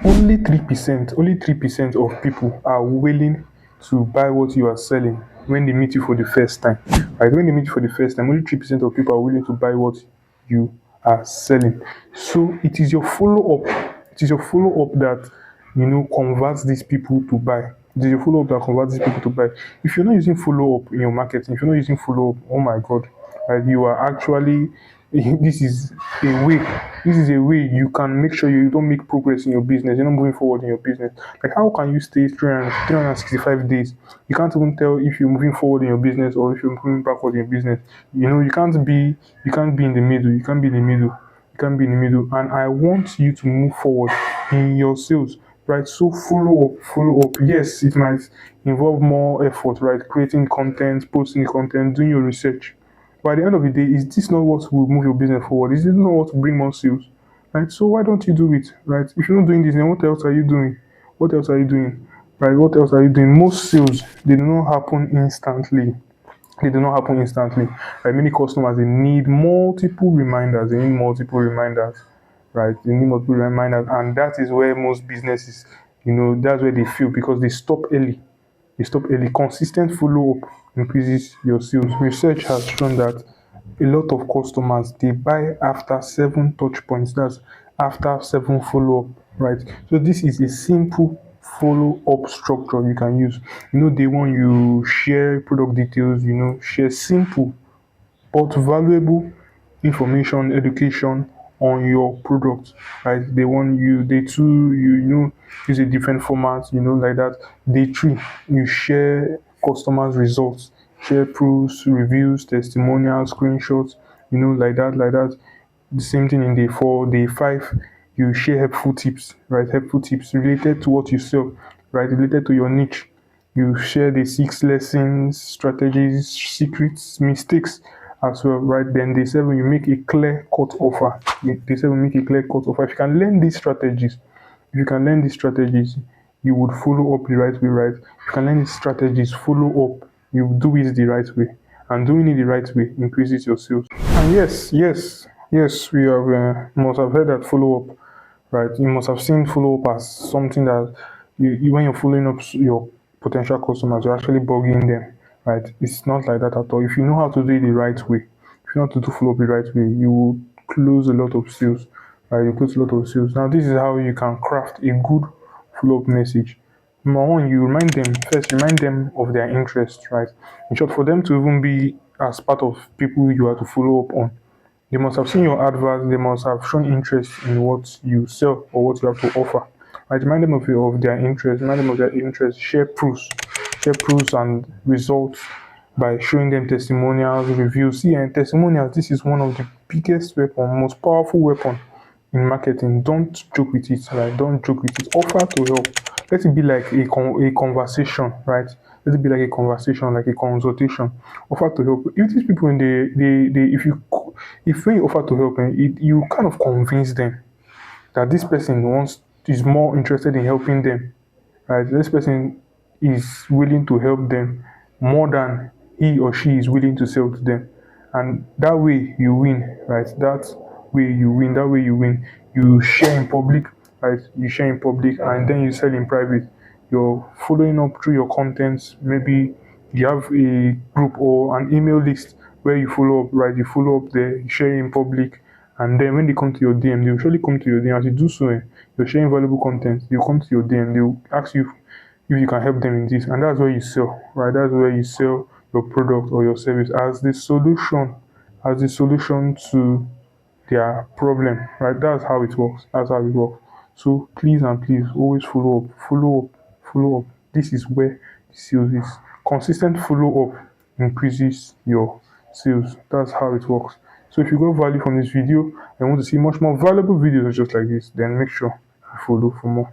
only 3% of people are willing to buy what you are selling when they meet you for the first time. Right? When they meet you for the first time, only 3% of people are willing to buy what you are selling. So it is your follow up. It is your follow up that converts these people to buy. It is your follow up that converts these people to buy. If you're not using follow up in your marketing, if you're not using follow up, oh my god, right? You are actually this is a way this is a way you can make sure you don't make progress in your business, you're not moving forward in your business. Like, how can you stay 365 days? You can't even tell if you're moving forward in your business or if you're moving backward in your business. You can't be in the middle. You can't be in the middle. And I want you to move forward in your sales, right? So follow up. Yes, it might involve more effort, right? Creating content, posting content, doing your research. But at the end of the day, is this not what will move your business forward? Is this not what will bring more sales? Right? So why don't you do it? Right? If you're not doing this, then what else are you doing? What else are you doing? Right? What else are you doing? Most sales, they do not happen instantly. They do not happen instantly. Right? Many customers, they need multiple reminders. They need multiple reminders. Right? They need multiple reminders. And that is where most businesses, that's where they fail, because they stop early. Consistent follow up increases your sales. Research has shown that a lot of customers, they buy after 7 touch points. That's after 7 follow up, right? So this is a simple follow up structure you can use. Day one, you share product details. Share simple but valuable information, education on your product, right? Day one, day two, use a different format, like that. Day three, you share customers' results, share proofs, reviews, testimonials, screenshots, like that. The same thing in day four. Day five, you share helpful tips, right? Helpful tips related to what you sell, right? Related to your niche. You share the 6 lessons, strategies, secrets, mistakes as well, right? Then day seven, you make a clear cut offer. Day seven, make a clear cut offer. If you can learn these strategies, you would follow up the right way, right? If you can learn these strategies, follow up, you do it the right way. And doing it the right way increases your sales. And yes, we have must have heard that follow up, right? You must have seen follow up as something that when you're following up your potential customers, you're actually bugging them, right? It's not like that at all. If you know how to do it the right way, if you know how to do follow up the right way, you will close a lot of sales, right? You close a lot of sales. Now, this is how you can craft a good follow up message. Number one, you remind them of their interest, right? In short, for them to even be as part of people you are to follow up on, they must have seen your advert, they must have shown interest in what you sell or what you have to offer. Right? Remind them of their interest, share proofs and results by showing them testimonials, reviews. See, and testimonials, this is one of the biggest weapon, most powerful weapon in marketing. Don't joke with it, right? Don't joke with it. Offer to help. Let it be like a conversation, right? Let it be like a conversation, like a consultation. Offer to help. If these people, if when you offer to help, you kind of convince them that this person is more interested in helping them, right? This person is willing to help them more than he or she is willing to sell to them. And that way you win, right? That way you win. You share in public, right? You share in public and then you sell in private. You're following up through your contents. Maybe you have a group or an email list where you follow up, right? You follow up there, you share in public, and then when they come to your DM, they will surely come to your DM. As you do so, you're sharing valuable content. They'll come to your DM. They'll ask you if you can help them in this, and that's where you sell, right? That's where you sell your product or your service as the solution to their problem, right? That's how it works. That's how it works. So please and please always follow up. This is where the sales is. Consistent follow up increases your sales. That's how it works. So if you got value from this video and want to see much more valuable videos just like this, then make sure you follow for more.